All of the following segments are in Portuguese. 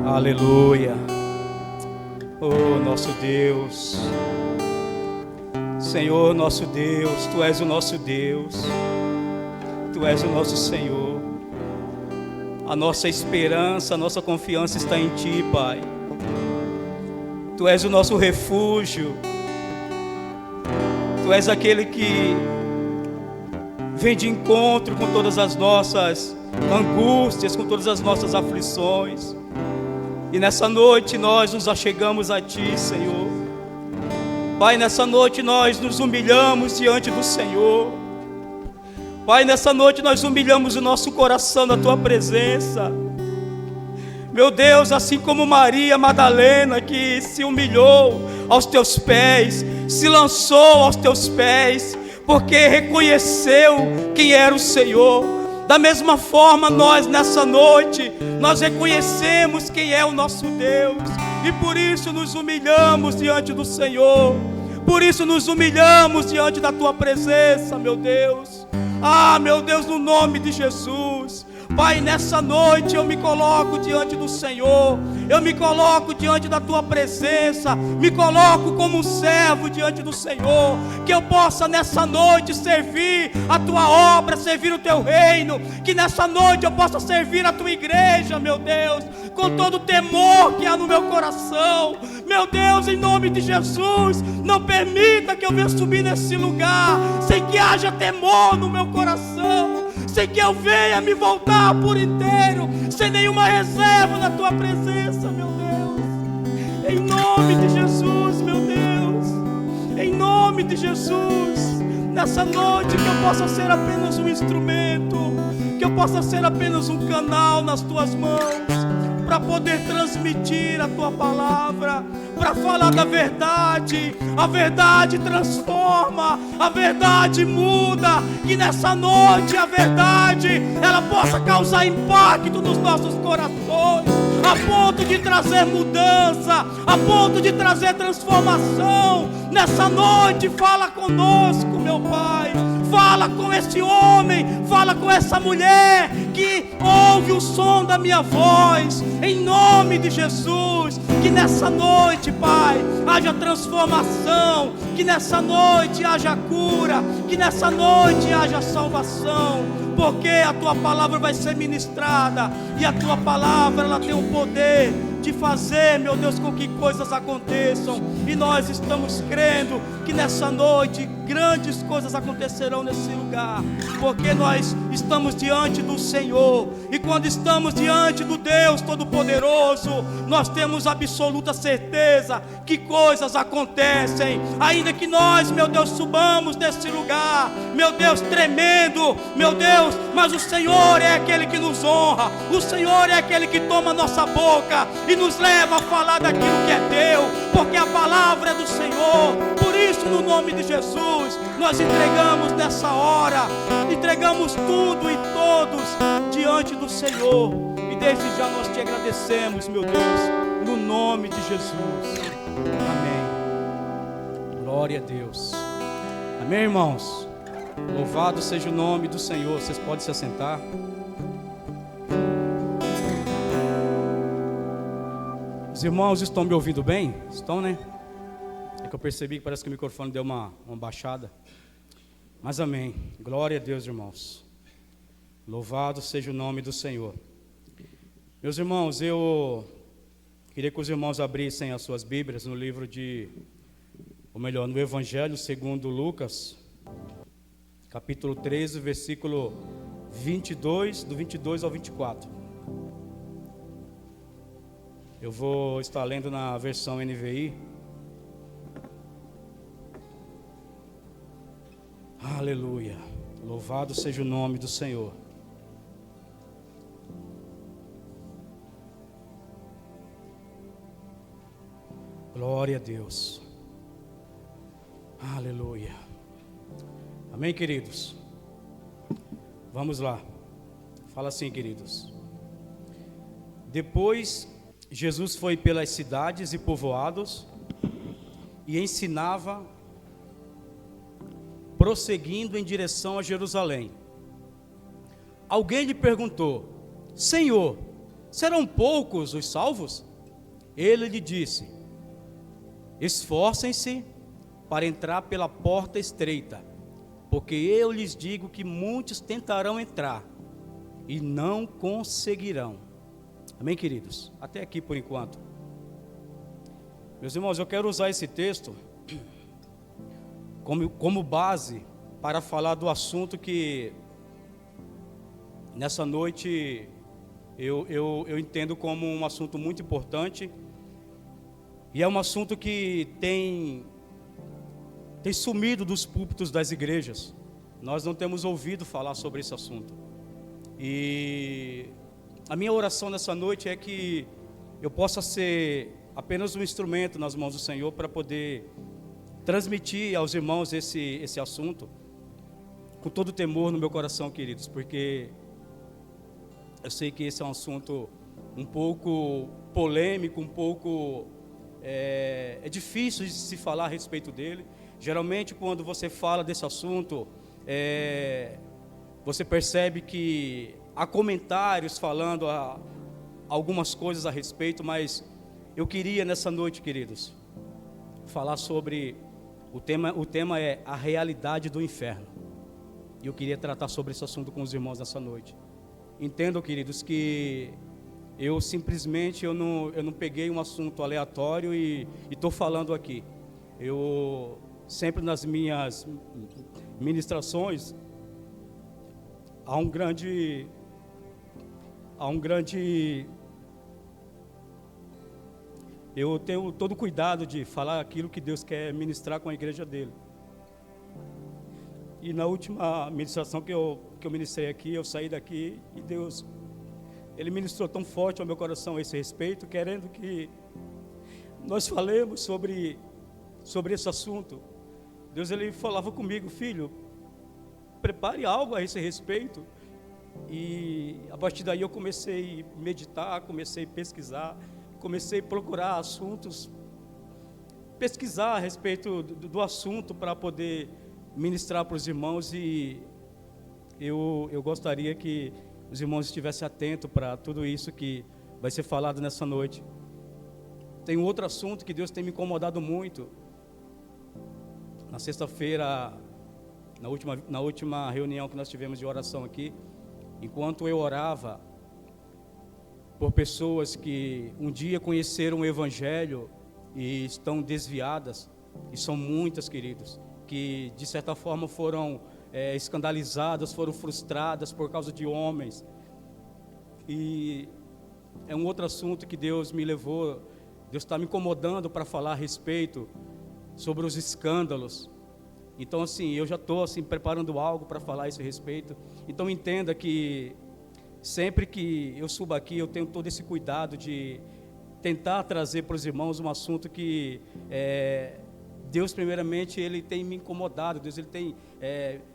Aleluia. Oh, nosso Deus, Senhor, nosso Deus, Tu és o nosso Deus, Tu és o nosso Senhor. A nossa esperança, a nossa confiança está em Ti, Pai. Tu és o nosso refúgio. Tu és aquele que vem de encontro com todas as nossas angústias, com todas as nossas aflições. E nessa noite nós nos achegamos a Ti, Senhor. Pai, nessa noite nós nos humilhamos diante do Senhor. Pai, nessa noite nós humilhamos o nosso coração na Tua presença. Meu Deus, assim como Maria Madalena, que se humilhou aos Teus pés, se lançou aos Teus pés, porque reconheceu quem era o Senhor. Da mesma forma, nós nessa noite, nós reconhecemos quem é o nosso Deus, e por isso nos humilhamos diante do Senhor, por isso nos humilhamos diante da Tua presença, meu Deus. Ah, meu Deus, no nome de Jesus. Pai, nessa noite eu me coloco diante do Senhor, eu me coloco diante da Tua presença, me coloco como um servo diante do Senhor, que eu possa nessa noite servir a Tua obra, servir o Teu reino, que nessa noite eu possa servir a Tua igreja, meu Deus, com todo o temor que há no meu coração. Meu Deus, em nome de Jesus, não permita que eu venha subir nesse lugar sem que haja temor no meu coração, sem que eu venha me voltar por inteiro, sem nenhuma reserva na Tua presença, meu Deus. Em nome de Jesus, meu Deus, em nome de Jesus, nessa noite que eu possa ser apenas um instrumento, que eu possa ser apenas um canal nas Tuas mãos, para poder transmitir a Tua palavra, para falar da verdade. A verdade transforma, a verdade muda, que nessa noite a verdade, ela possa causar impacto nos nossos corações, a ponto de trazer mudança, a ponto de trazer transformação. Nessa noite fala conosco, meu Pai. Fala com esse homem, fala com essa mulher que ouve o som da minha voz, em nome de Jesus. Que nessa noite, Pai, haja transformação, que nessa noite haja cura, que nessa noite haja salvação, porque a Tua palavra vai ser ministrada, e a Tua palavra, ela tem o poder de fazer, meu Deus, com que coisas aconteçam, e nós estamos crendo que nessa noite grandes coisas acontecerão nesse lugar, porque nós estamos diante do Senhor, e quando estamos diante do Deus Todo-Poderoso, nós temos absoluta certeza que coisas acontecem, ainda que nós, meu Deus, subamos desse lugar, meu Deus, tremendo, meu Deus, mas o Senhor é aquele que nos honra, o Senhor é aquele que toma nossa boca e nos leva a falar daquilo que é Teu, porque a palavra é do Senhor. Por isso, no nome de Jesus, nós entregamos nessa hora, entregamos tudo e todos diante do Senhor, e desde já nós Te agradecemos, meu Deus, no nome de Jesus. Amém. Glória a Deus. Amém, irmãos. Louvado seja o nome do Senhor. Vocês podem se assentar. Os irmãos estão me ouvindo bem? Estão, né? É que eu percebi que parece que o microfone deu uma baixada. Mas amém. Glória a Deus, irmãos. Louvado seja o nome do Senhor. Meus irmãos, eu queria que os irmãos abrissem as suas Bíblias no livro no Evangelho segundo Lucas, capítulo 13, versículo 22, do 22 ao 24. Eu vou estar lendo na versão NVI. Aleluia. Louvado seja o nome do Senhor. Glória a Deus. Aleluia. Amém, queridos? Vamos lá. Fala assim, queridos. Depois Jesus foi pelas cidades e povoados e ensinava, prosseguindo em direção a Jerusalém. Alguém lhe perguntou: Senhor, serão poucos os salvos? Ele lhe disse: esforcem-se para entrar pela porta estreita, porque eu lhes digo que muitos tentarão entrar e não conseguirão. Amém, queridos? Até aqui por enquanto. Meus irmãos, eu quero usar esse texto como base para falar do assunto que nessa noite eu entendo como um assunto muito importante, e é um assunto que tem sumido dos púlpitos das igrejas. Nós não temos ouvido falar sobre esse assunto. E a minha oração nessa noite é que eu possa ser apenas um instrumento nas mãos do Senhor para poder transmitir aos irmãos esse assunto com todo temor no meu coração, queridos, porque eu sei que esse é um assunto um pouco polêmico, um pouco é difícil de se falar a respeito dele. Geralmente quando você fala desse assunto, você percebe que há comentários falando algumas coisas a respeito, mas eu queria nessa noite, queridos, falar sobre o tema é a realidade do inferno. E eu queria tratar sobre esse assunto com os irmãos nessa noite. Entendam, queridos, que eu simplesmente eu não peguei um assunto aleatório e estou falando aqui. Eu sempre nas minhas ministrações há um grande eu tenho todo cuidado de falar aquilo que Deus quer ministrar com a igreja dele. E na última ministração que eu ministrei aqui, eu saí daqui e Deus, Ele ministrou tão forte ao meu coração a esse respeito, querendo que nós falemos sobre esse assunto. Deus, Ele falava comigo: filho, prepare algo a esse respeito. E a partir daí eu comecei a meditar, comecei a pesquisar, comecei a procurar assuntos, pesquisar a respeito do assunto para poder ministrar para os irmãos. E eu gostaria que os irmãos estivessem atentos para tudo isso que vai ser falado nessa noite. Tem um outro assunto que Deus tem me incomodado muito. Na sexta-feira, na última reunião que nós tivemos de oração aqui, enquanto eu orava por pessoas que um dia conheceram o Evangelho e estão desviadas, e são muitas, queridos, que de certa forma foram escandalizadas, foram frustradas por causa de homens. E é um outro assunto que Deus me levou, Deus está me incomodando para falar a respeito sobre os escândalos. Então assim, eu já estou assim, preparando algo para falar a esse respeito. Então entenda que sempre que eu subo aqui, eu tenho todo esse cuidado de tentar trazer para os irmãos um assunto que Deus primeiramente Ele tem me incomodado, Deus Ele tem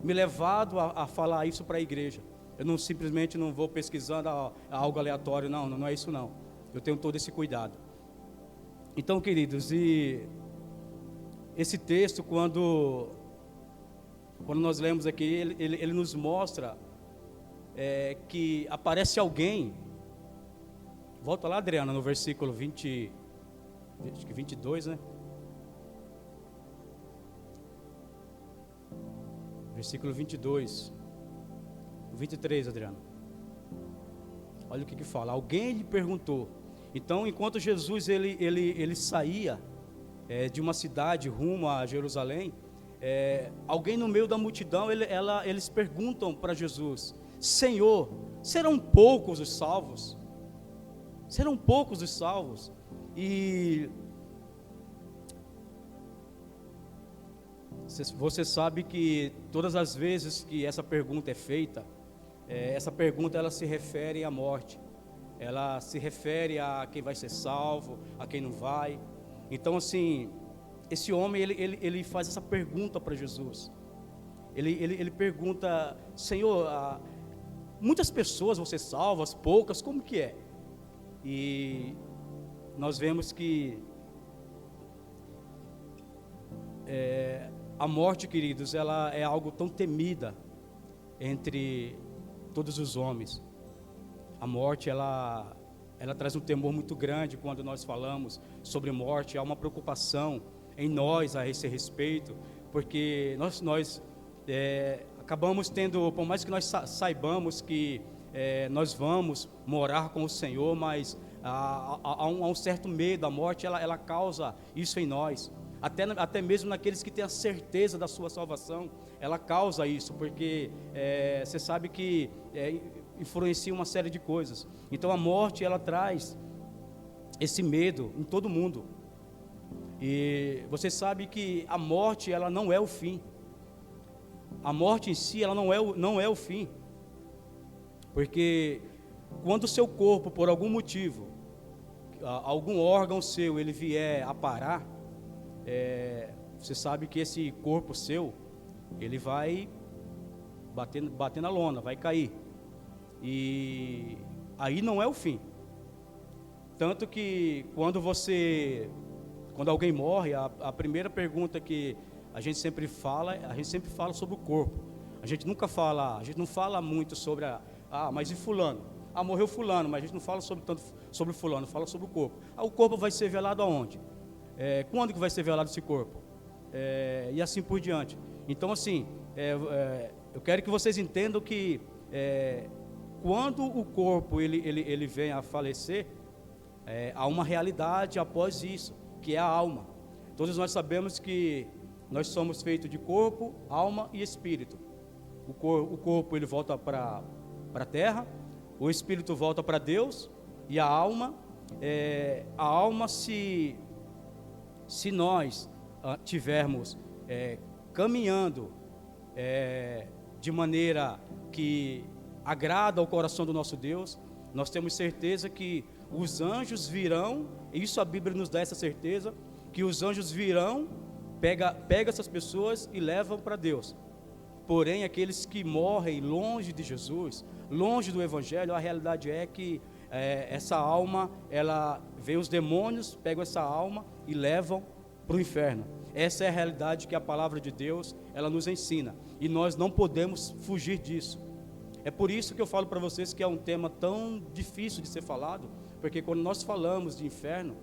me levado a falar isso para a igreja. Eu simplesmente não vou pesquisando algo aleatório, não é isso não. Eu tenho todo esse cuidado. Então, queridos, e esse texto, quando nós lemos aqui, ele nos mostra que aparece alguém. Volta lá, Adriana, no versículo 20, acho que 22, né? Versículo 22, 23, Adriana. Olha o que fala. Alguém lhe perguntou. Então, enquanto Jesus ele saía de uma cidade rumo a Jerusalém, alguém no meio da multidão, eles perguntam para Jesus: Senhor, serão poucos os salvos? Serão poucos os salvos? E você sabe que todas as vezes que essa pergunta é feita, essa pergunta ela se refere à morte, ela se refere a quem vai ser salvo, a quem não vai. Então assim, esse homem ele faz essa pergunta para Jesus. Ele pergunta: Senhor, muitas pessoas vão ser salvas, poucas, como que é? E nós vemos que a morte, queridos, ela é algo tão temida entre todos os homens. A morte, ela ela traz um temor muito grande quando nós falamos sobre morte. Há uma preocupação em nós a esse respeito, porque nós acabamos tendo, por mais que nós saibamos que nós vamos morar com o Senhor, mas há um certo medo. A morte ela causa isso em nós, até mesmo naqueles que têm a certeza da sua salvação, ela causa isso, porque você sabe que influencia uma série de coisas. Então a morte ela traz esse medo em todo mundo, e você sabe que a morte ela não é o fim. A morte em si ela não é o fim, porque quando o seu corpo por algum motivo, algum órgão seu ele vier a parar, você sabe que esse corpo seu ele vai bater na lona, vai cair, e aí não é o fim. Tanto que quando alguém morre, a primeira pergunta que a gente sempre fala sobre o corpo. A gente não fala muito sobre mas e fulano? Morreu fulano, mas a gente não fala tanto sobre fulano, fala sobre o corpo. O corpo vai ser velado aonde? Quando que vai ser velado esse corpo? E assim por diante. Então assim, eu quero que vocês entendam que quando o corpo ele vem a falecer, há uma realidade após isso, que é a alma. Todos nós sabemos que nós somos feitos de corpo, alma e espírito. O corpo ele volta para a terra, o espírito volta para Deus, e a alma, se nós tivermos caminhando de maneira que agrada ao coração do nosso Deus, nós temos certeza que os anjos virão. Isso a Bíblia nos dá essa certeza, que os anjos virão, pega essas pessoas e levam para Deus. Porém, aqueles que morrem longe de Jesus, longe do Evangelho, a realidade é que essa alma, vem os demônios, pegam essa alma e levam para o inferno. Essa é a realidade que a palavra de Deus ela nos ensina, e nós não podemos fugir disso. É por isso que eu falo para vocês que é um tema tão difícil de ser falado, porque quando nós falamos de inferno,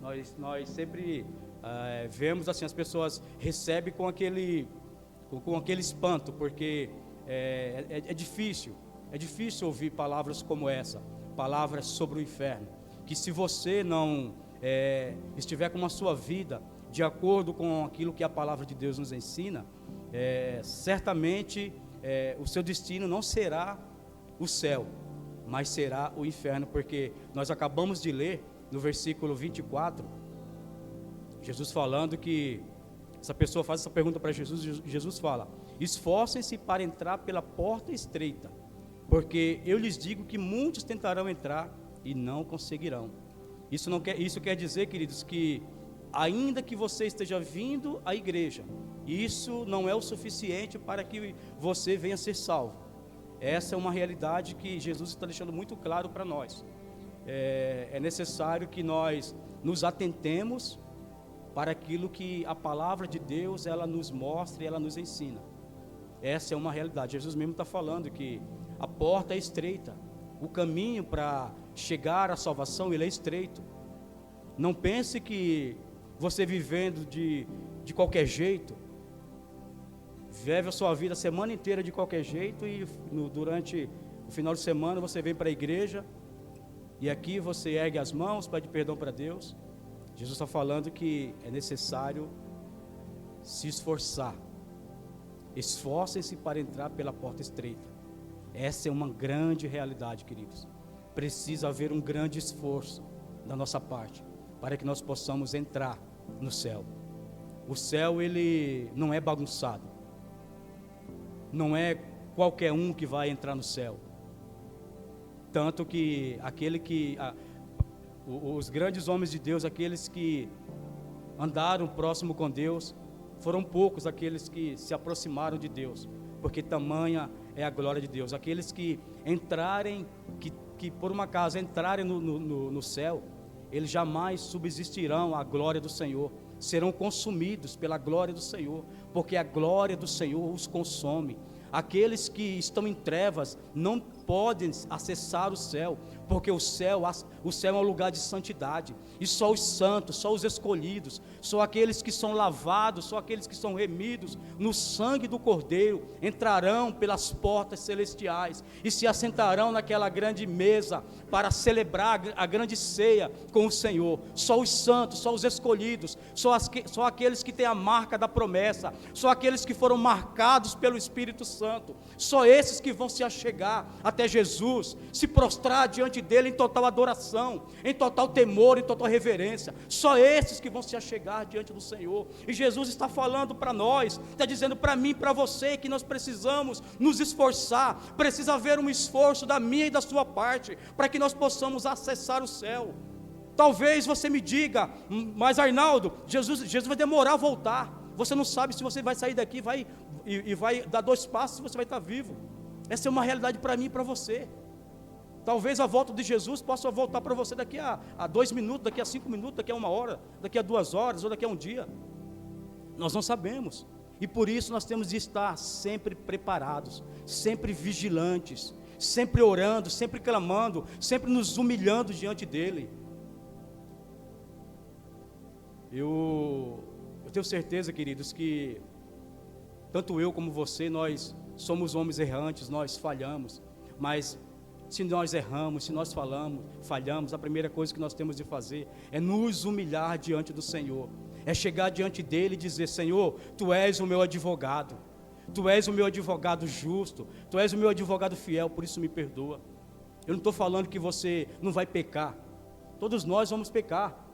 nós sempre vemos assim, as pessoas recebem com aquele espanto, porque é difícil ouvir palavras como essa, palavras sobre o inferno, que se você não estiver com a sua vida de acordo com aquilo que a palavra de Deus nos ensina, certamente o seu destino não será o céu, mas será o inferno, porque nós acabamos de ler no versículo 24, Jesus falando que essa pessoa faz essa pergunta para Jesus, Jesus fala: esforcem-se para entrar pela porta estreita, porque eu lhes digo que muitos tentarão entrar e não conseguirão. Isso quer dizer, queridos, que ainda que você esteja vindo à igreja, isso não é o suficiente para que você venha ser salvo. Essa é uma realidade que Jesus está deixando muito claro para nós. É necessário que nós nos atentemos para aquilo que a palavra de Deus ela nos mostra e ela nos ensina. Essa é uma realidade. Jesus mesmo está falando que a porta é estreita, o caminho para chegar à salvação ele é estreito. Não pense que você vivendo de qualquer jeito, vive a sua vida a semana inteira de qualquer jeito, e durante o final de semana você vem para a igreja e aqui você ergue as mãos, pede perdão para Deus. Jesus está falando que é necessário se esforçar. Esforcem-se para entrar pela porta estreita. Essa é uma grande realidade, queridos. Precisa haver um grande esforço da nossa parte para que nós possamos entrar no céu. O céu ele não é bagunçado. Não é qualquer um que vai entrar no céu. Tanto que os grandes homens de Deus, aqueles que andaram próximo com Deus, foram poucos aqueles que se aproximaram de Deus, porque tamanha é a glória de Deus. Aqueles que entrarem, que por uma acaso entrarem no céu, eles jamais subsistirão à glória do Senhor, serão consumidos pela glória do Senhor, porque a glória do Senhor os consome. Aqueles que estão em trevas podem acessar o céu, porque o céu é um lugar de santidade, e só os santos, só os escolhidos, só aqueles que são lavados, só aqueles que são remidos no sangue do Cordeiro, entrarão pelas portas celestiais, e se assentarão naquela grande mesa, para celebrar a grande ceia com o Senhor. Só os santos, só os escolhidos, só aqueles que têm a marca da promessa, só aqueles que foram marcados pelo Espírito Santo, só esses que vão se achegar até Jesus, se prostrar diante dele em total adoração, em total temor, em total reverência. Só esses que vão se achegar diante do Senhor. E Jesus está falando para nós, está dizendo para mim e para você, que nós precisamos nos esforçar, precisa haver um esforço da minha e da sua parte, para que nós possamos acessar o céu. Talvez você me diga: mas Arnaldo, Jesus vai demorar a voltar, você não sabe se você vai sair daqui vai dar 2 passos, se você vai estar vivo. Essa é uma realidade para mim e para você. Talvez a volta de Jesus possa voltar para você daqui a 2 minutos, daqui a 5 minutos, daqui a 1 hora, daqui a 2 horas, ou daqui a um dia. Nós não sabemos, e por isso nós temos de estar sempre preparados, sempre vigilantes, sempre orando, sempre clamando, sempre nos humilhando diante dele. Eu tenho certeza, queridos, que tanto eu como você, nós somos homens errantes, nós falhamos, mas se nós erramos, se nós falhamos, a primeira coisa que nós temos de fazer é nos humilhar diante do Senhor, é chegar diante dele e dizer: Senhor, Tu és o meu advogado, Tu és o meu advogado justo, Tu és o meu advogado fiel, por isso me perdoa. Eu não estou falando que você não vai pecar, todos nós vamos pecar.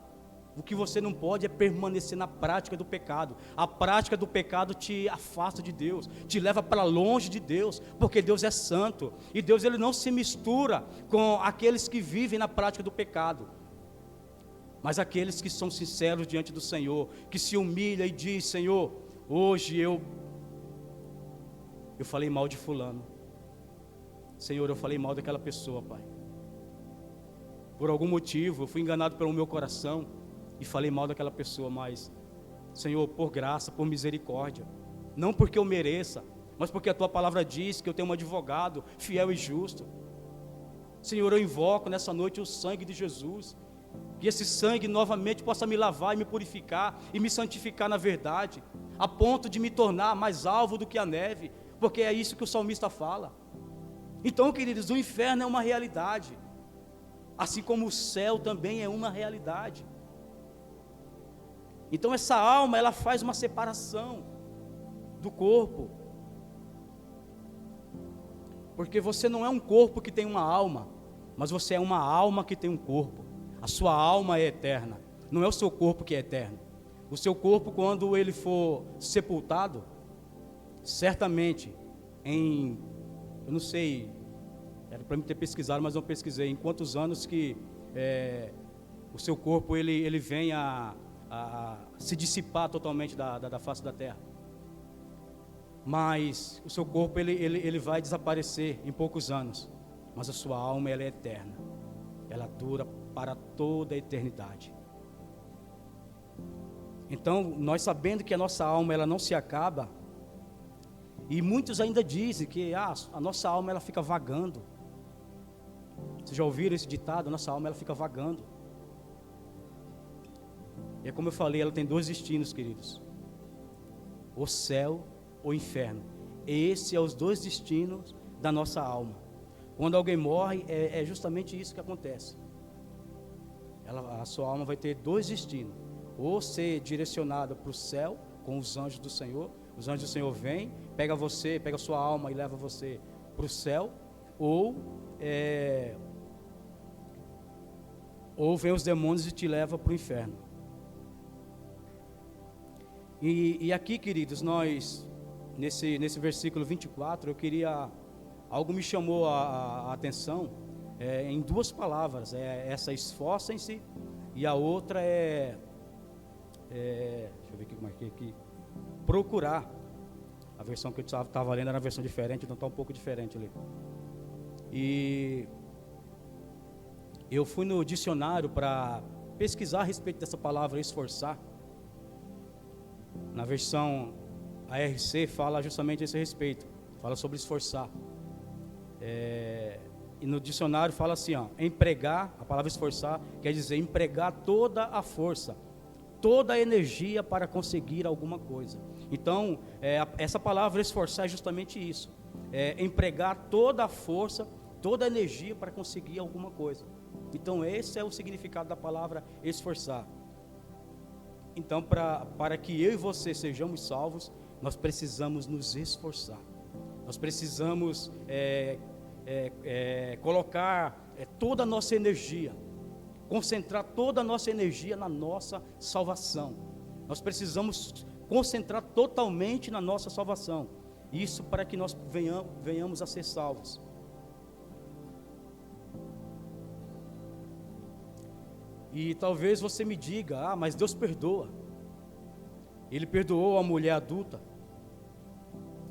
O que você não pode é permanecer na prática do pecado. A prática do pecado te afasta de Deus, te leva para longe de Deus, porque Deus é santo, e Deus, ele não se mistura com aqueles que vivem na prática do pecado, mas aqueles que são sinceros diante do Senhor, que se humilha e diz: Senhor, hoje eu falei mal de fulano, Senhor, eu falei mal daquela pessoa, Pai, por algum motivo eu fui enganado pelo meu coração e falei mal daquela pessoa, mas Senhor, por graça, por misericórdia, não porque eu mereça, mas porque a Tua palavra diz que eu tenho um advogado fiel e justo. Senhor, eu invoco nessa noite o sangue de Jesus, que esse sangue novamente possa me lavar e me purificar e me santificar na verdade, a ponto de me tornar mais alvo do que a neve, porque é isso que o salmista fala. Então, queridos, o inferno é uma realidade, assim como o céu também é uma realidade. Então essa alma, ela faz uma separação do corpo, porque você não é um corpo que tem uma alma, mas você é uma alma que tem um corpo. A sua alma é eterna, não é o seu corpo que é eterno. O seu corpo, quando ele for sepultado, certamente eu não sei, era para mim ter pesquisado, mas não pesquisei, em quantos anos que o seu corpo ele vem a se dissipar totalmente da face da terra, mas o seu corpo ele vai desaparecer em poucos anos, mas a sua alma, ela é eterna, ela dura para toda a eternidade. Então, nós sabendo que a nossa alma, ela não se acaba, e muitos ainda dizem que a nossa alma, ela fica vagando. Vocês já ouviram esse ditado? A nossa alma, ela fica vagando. E é como eu falei, ela tem 2 destinos, queridos: o céu ou o inferno. Esses são os 2 destinos da nossa alma. Quando alguém morre, é justamente isso que acontece. A sua alma vai ter 2 destinos: ou ser direcionada para o céu com os anjos do Senhor. Os anjos do Senhor vêm, pega a sua alma e leva você para o céu, ou vem os demônios e te leva para o inferno. E aqui, queridos, nós, nesse versículo 24, algo me chamou a atenção, em 2 palavras, essa esforcem-se, e a outra deixa eu ver o que eu marquei aqui, procurar. A versão que eu estava lendo era uma versão diferente, então está um pouco diferente ali. E eu fui no dicionário para pesquisar a respeito dessa palavra esforçar. Na versão ARC fala justamente a esse respeito, fala sobre esforçar. E no dicionário fala assim, ó, empregar, a palavra esforçar, quer dizer empregar toda a força, toda a energia para conseguir alguma coisa. Então, essa palavra esforçar é justamente isso, empregar toda a força, toda a energia para conseguir alguma coisa. Então, esse é o significado da palavra esforçar. Então, para que eu e você sejamos salvos, nós precisamos nos esforçar. Nós precisamos colocar toda a nossa energia, concentrar toda a nossa energia na nossa salvação. Nós precisamos concentrar totalmente na nossa salvação. Isso para que nós venhamos a ser salvos. E talvez você me diga, mas Deus perdoa. Ele perdoou a mulher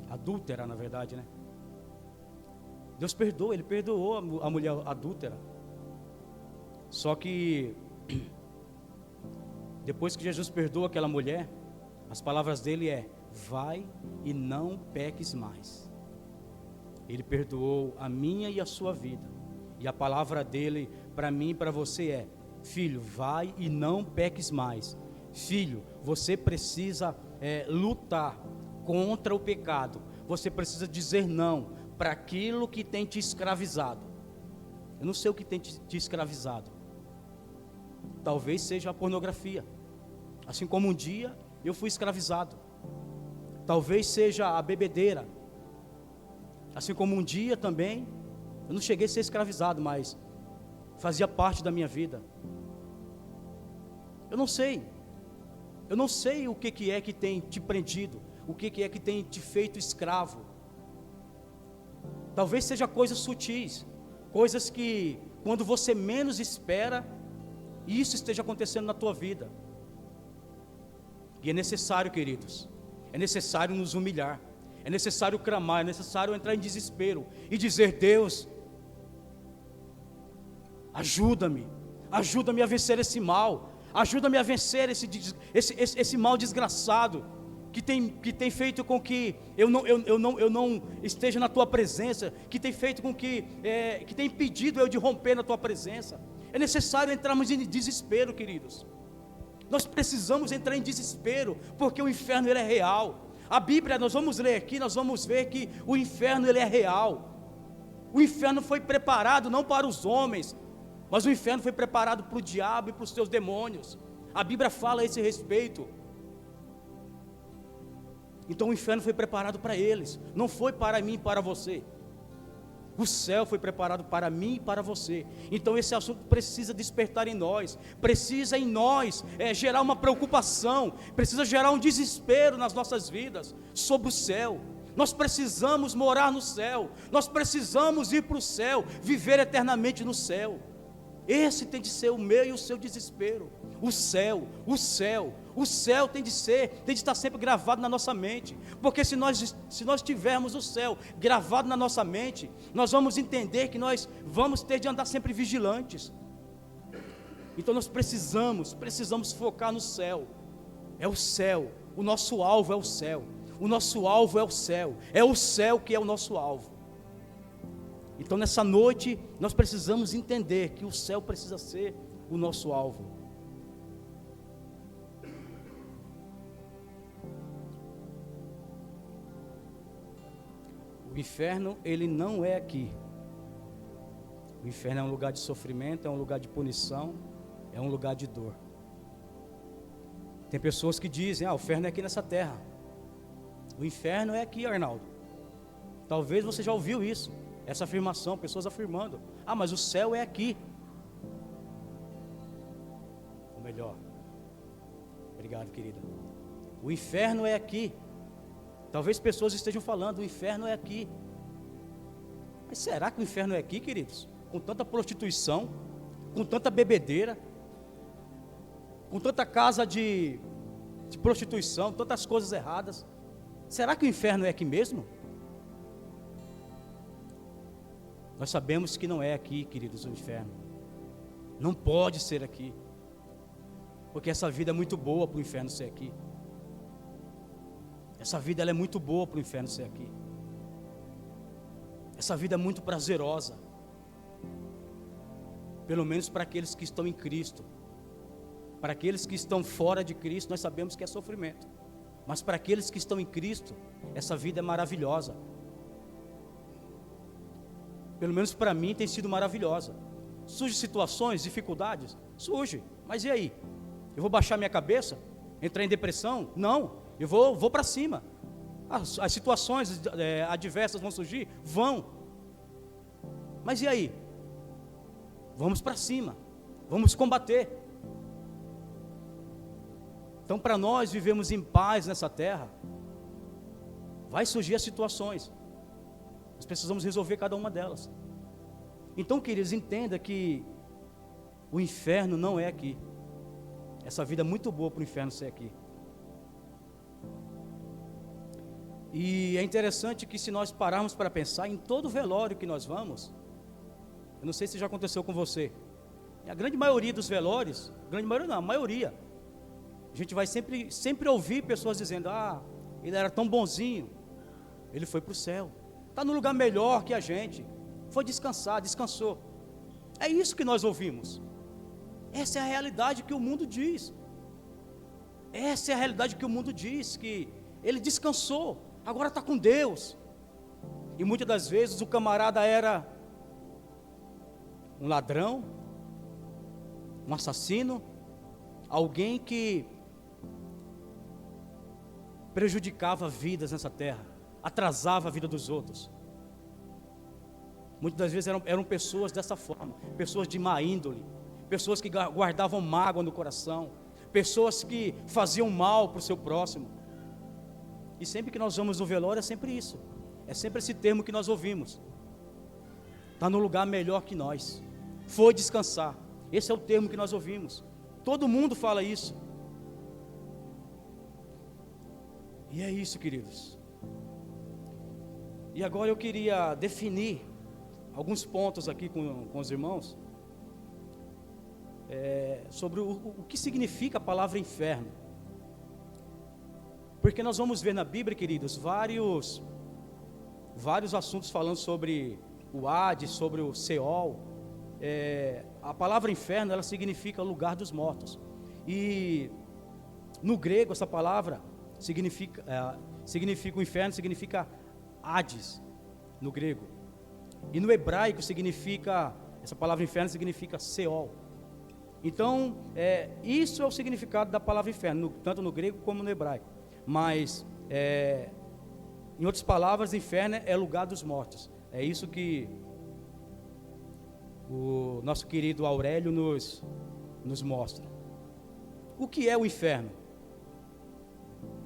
adúltera, na verdade, né? Deus perdoa, Ele perdoou a mulher adúltera. Só que depois que Jesus perdoa aquela mulher, as palavras dele vai e não peques mais. Ele perdoou a minha e a sua vida. E a palavra dele para mim e para você filho, vai e não peques mais. Filho, você precisa lutar contra o pecado. Você precisa dizer não para aquilo que tem te escravizado. Eu não sei o que tem te escravizado. Talvez seja a pornografia. Assim como um dia eu fui escravizado. Talvez seja a bebedeira. Assim como um dia também eu não cheguei a ser escravizado, mas fazia parte da minha vida. Eu não sei o que é que tem te prendido, o que é que tem te feito escravo. Talvez seja coisas sutis, coisas que quando você menos espera, isso esteja acontecendo na tua vida. E é necessário, queridos, é necessário nos humilhar, é necessário clamar, é necessário entrar em desespero e dizer: Deus, ajuda-me a vencer esse mal, ajuda-me a vencer esse mal desgraçado, que tem feito com que eu não esteja na tua presença, que tem feito com que tem impedido eu de romper na tua presença. É necessário entrarmos em desespero, queridos. Nós precisamos entrar em desespero, porque o inferno ele é real. A Bíblia, nós vamos ler aqui, nós vamos ver que o inferno ele é real. O inferno foi preparado não para os homens, mas o inferno foi preparado para o diabo e para os seus demônios. A Bíblia fala a esse respeito. Então o inferno foi preparado para eles, não foi para mim e para você. O céu foi preparado para mim e para você. Então esse assunto precisa despertar em nós, precisa em nós gerar uma preocupação, precisa gerar um desespero nas nossas vidas sobre o céu. Nós precisamos morar no céu, nós precisamos ir para o céu, viver eternamente no céu. Esse tem de ser o meu e o seu desespero. O céu tem de estar sempre gravado na nossa mente, porque se nós tivermos o céu gravado na nossa mente, nós vamos entender que nós vamos ter de andar sempre vigilantes. Então nós precisamos focar no céu. É o céu, o nosso alvo é o céu, o nosso alvo é o céu que é o nosso alvo. Então nessa noite nós precisamos entender que o céu precisa ser o nosso alvo. O inferno ele não é aqui. O inferno é um lugar de sofrimento, é um lugar de punição, é um lugar de dor. Tem pessoas que dizem: o inferno é aqui nessa terra. O inferno é aqui, Arnaldo. Talvez você já ouviu isso. Essa afirmação, pessoas afirmando: mas o céu é aqui. Ou melhor, obrigado, querida. O inferno é aqui. Talvez pessoas estejam falando: o inferno é aqui. Mas será que o inferno é aqui, queridos? Com tanta prostituição, com tanta bebedeira, com tanta casa de prostituição, tantas coisas erradas. Será que o inferno é aqui mesmo? Nós sabemos que não é aqui, queridos, o inferno. Não pode ser aqui, porque essa vida é muito boa para o inferno ser aqui. Essa vida ela é muito boa para o inferno ser aqui. Essa vida é muito prazerosa. Pelo menos para aqueles que estão em Cristo. Para aqueles que estão fora de Cristo, nós sabemos que é sofrimento. Mas para aqueles que estão em Cristo, essa vida é maravilhosa. Pelo menos para mim tem sido maravilhosa. Surgem situações, dificuldades? Surge. Mas e aí? Eu vou baixar minha cabeça? Entrar em depressão? Não. Eu vou para cima. As situações adversas vão surgir? Vão. Mas e aí? Vamos para cima. Vamos combater. Então, para nós vivemos em paz nessa terra, vai surgir as situações. Nós precisamos resolver cada uma delas. Então, queridos, entenda que o inferno não é aqui. Essa vida é muito boa para o inferno ser aqui. E é interessante que se nós pararmos para pensar em todo velório que nós vamos, eu não sei se já aconteceu com você, a grande maioria dos velórios, a maioria, a gente vai sempre ouvir pessoas dizendo: ele era tão bonzinho, ele foi para o céu, está num lugar melhor que a gente, foi descansar, descansou. É isso que nós ouvimos. Essa é a realidade que o mundo diz. Essa é a realidade que o mundo diz, que ele descansou, agora está com Deus. E muitas das vezes o camarada era um ladrão, um assassino, alguém que prejudicava vidas nessa terra, atrasava a vida dos outros. Muitas das vezes eram pessoas dessa forma, pessoas de má índole, pessoas que guardavam mágoa no coração, pessoas que faziam mal para o seu próximo. E sempre que nós vamos no velório é sempre isso, é sempre esse termo que nós ouvimos: está no lugar melhor que nós, foi descansar. Esse é o termo que nós ouvimos, todo mundo fala isso. E é isso, queridos. E agora eu queria definir alguns pontos aqui com os irmãos, sobre o que significa a palavra inferno. Porque nós vamos ver na Bíblia, queridos, vários assuntos falando sobre o Hades, sobre o Seol. A palavra inferno, ela significa lugar dos mortos. E no grego essa palavra significa o inferno, significa Hades, no grego. E no hebraico essa palavra inferno significa Seol. Então, isso é o significado da palavra inferno, tanto no grego como no hebraico. Mas, em outras palavras, inferno é lugar dos mortos. É isso que o nosso querido Aurélio nos mostra. O que é o inferno?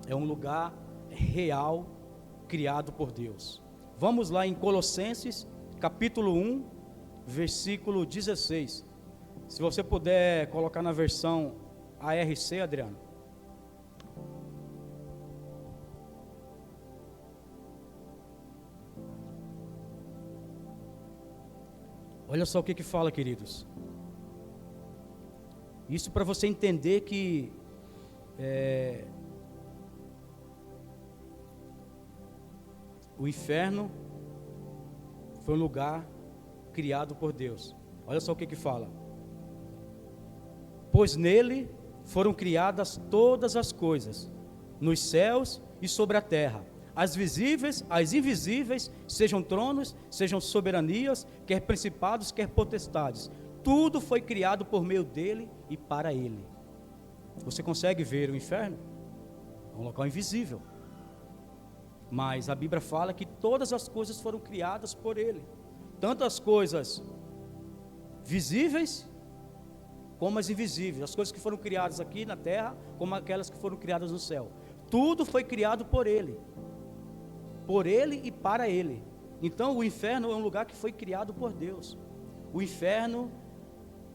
É um lugar real, criado por Deus. Vamos lá em Colossenses, capítulo 1, versículo 16. Se você puder colocar na versão ARC, Adriano. Olha só o que fala, queridos. Isso para você entender que o inferno foi um lugar criado por Deus. Olha só o que fala: pois nele foram criadas todas as coisas, nos céus e sobre a terra, as visíveis, as invisíveis, sejam tronos, sejam soberanias, quer principados, quer potestades. Tudo foi criado por meio dele e para ele. Você consegue ver o inferno? É um local invisível. Mas a Bíblia fala que todas as coisas foram criadas por ele. Tanto as coisas visíveis, como as invisíveis. As coisas que foram criadas aqui na terra, como aquelas que foram criadas no céu. Tudo foi criado por ele. Por ele e para ele. Então o inferno é um lugar que foi criado por Deus. O inferno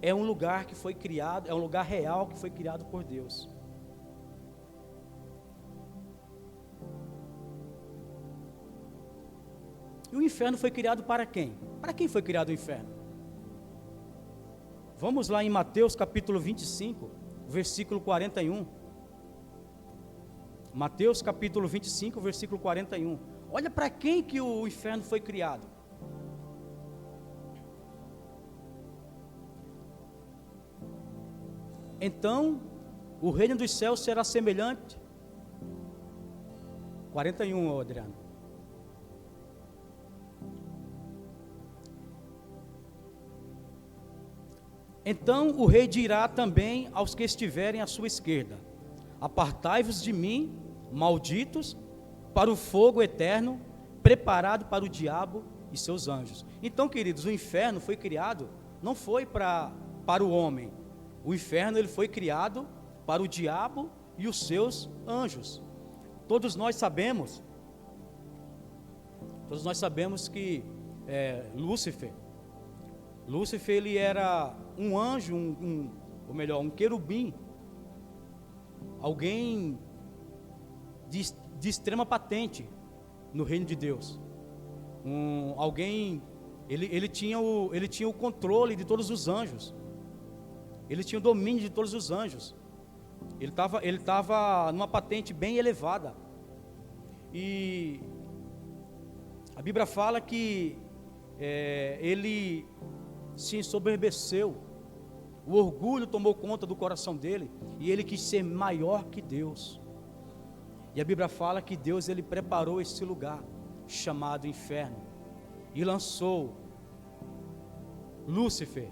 é um lugar que foi criado, é um lugar real que foi criado por Deus. E o inferno foi criado para quem? Para quem foi criado o inferno? Vamos lá em Mateus capítulo 25, versículo 41. Mateus capítulo 25, versículo 41. Olha para quem que o inferno foi criado. Então o reino dos céus será semelhante. 41, Adriano. Então o rei dirá também aos que estiverem à sua esquerda: apartai-vos de mim, malditos, para o fogo eterno, preparado para o diabo e seus anjos. Então, queridos, o inferno foi criado, não foi para o homem. O inferno ele foi criado para o diabo e os seus anjos. Todos nós sabemos que Lúcifer ele era um anjo, ou melhor, um querubim, alguém de extrema patente no reino de Deus, ele tinha o controle de todos os anjos, ele tinha o domínio de todos os anjos, ele estava numa patente bem elevada, e a Bíblia fala que ele se ensoberbeceu, o orgulho tomou conta do coração dele, e ele quis ser maior que Deus. E a Bíblia fala que Deus ele preparou esse lugar chamado inferno e lançou Lúcifer,